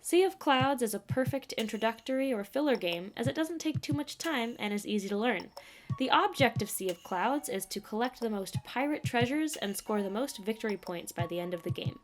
Sea of Clouds is a perfect introductory or filler game as it doesn't take too much time and is easy to learn. The object of Sea of Clouds is to collect the most pirate treasures and score the most victory points by the end of the game.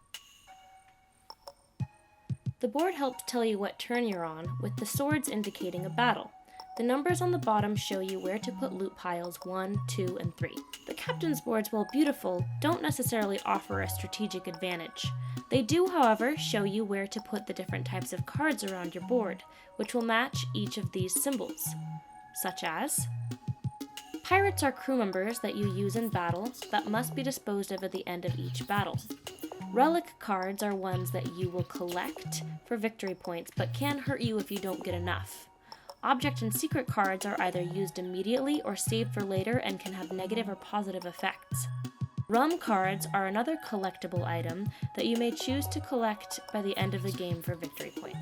The board helps tell you what turn you're on, with the swords indicating a battle. The numbers on the bottom show you where to put loot piles 1, 2, and 3. The captain's boards, while beautiful, don't necessarily offer a strategic advantage. They do, however, show you where to put the different types of cards around your board, which will match each of these symbols, such as pirates are crew members that you use in battle that must be disposed of at the end of each battle. Relic cards are ones that you will collect for victory points but can hurt you if you don't get enough. Object and secret cards are either used immediately or saved for later and can have negative or positive effects. Rum cards are another collectible item that you may choose to collect by the end of the game for victory point.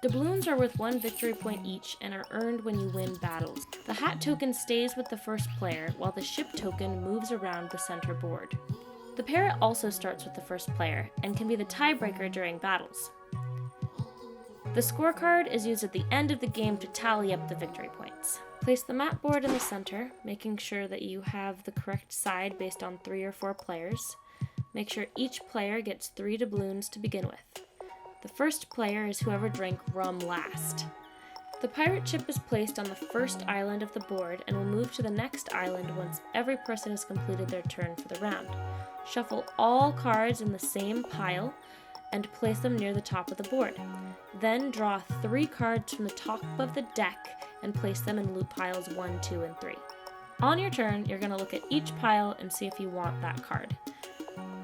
Doubloons are worth 1 victory point each and are earned when you win battles. The hat token stays with the first player, while the ship token moves around the center board. The parrot also starts with the first player and can be the tiebreaker during battles. The scorecard is used at the end of the game to tally up the victory points. Place the map board in the center, making sure that you have the correct side based on 3 or 4 players. Make sure each player gets 3 doubloons to begin with. The first player is whoever drank rum last. The pirate ship is placed on the first island of the board and will move to the next island once every person has completed their turn for the round. Shuffle all cards in the same pile and place them near the top of the board. Then draw 3 cards from the top of the deck and place them in loot piles 1, 2, and 3. On your turn, you're going to look at each pile and see if you want that card.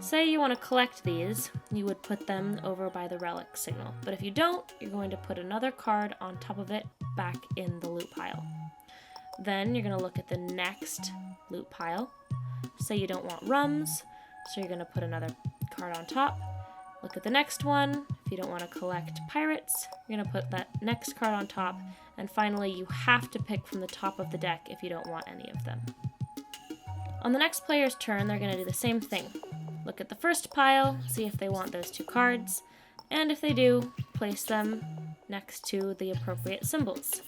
Say you want to collect these, you would put them over by the relic signal. But if you don't, you're going to put another card on top of it back in the loot pile. Then you're going to look at the next loot pile. Say you don't want rums, so you're going to put another card on top. Look at the next one. If you don't want to collect pirates, you're going to put that next card on top. And finally, you have to pick from the top of the deck if you don't want any of them. On the next player's turn, they're going to do the same thing. Look at the first pile, see if they want those 2 cards, and if they do, place them next to the appropriate symbols.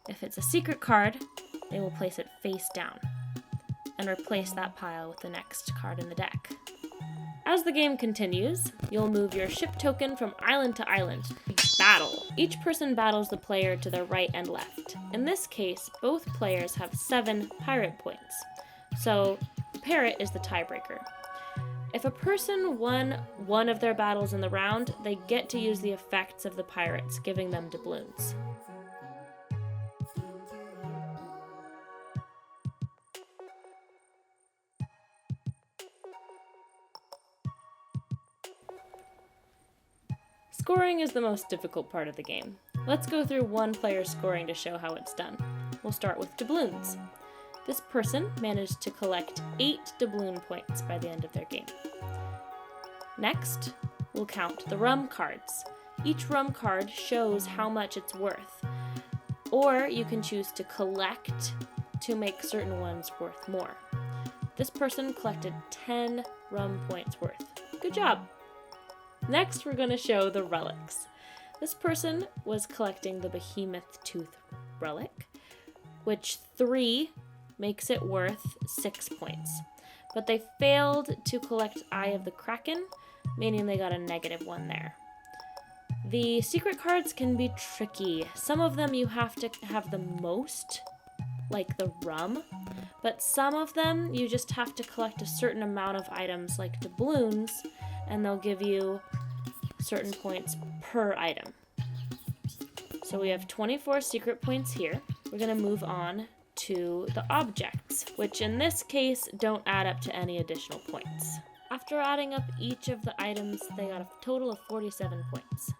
If it's a secret card, they will place it face down and replace that pile with the next card in the deck. As the game continues, you'll move your ship token from island to island. Battle. Each person battles the player to their right and left. In this case, both players have 7 pirate points, so the parrot is the tiebreaker. If a person won one of their battles in the round, they get to use the effects of the pirates, giving them doubloons. Scoring is the most difficult part of the game. Let's go through one player's scoring to show how it's done. We'll start with doubloons. This person managed to collect 8 doubloon points by the end of their game. Next, we'll count the rum cards. Each rum card shows how much it's worth, or you can choose to collect to make certain ones worth more. This person collected 10 rum points worth. Good job! Next, we're going to show the relics. This person was collecting the behemoth tooth relic, which 3 makes it worth 6 points. But they failed to collect Eye of the Kraken, meaning they got a -1 there. The secret cards can be tricky. Some of them you have to have the most, like the rum, but some of them you just have to collect a certain amount of items like doubloons, and they'll give you certain points per item. So we have 24 secret points here. We're going to move on to the objects, which in this case don't add up to any additional points. After adding up each of the items, they got a total of 47 points.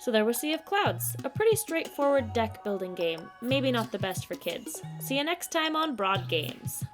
So there was Sea of Clouds, a pretty straightforward deck building game, maybe not the best for kids. See you next time on Broad Games.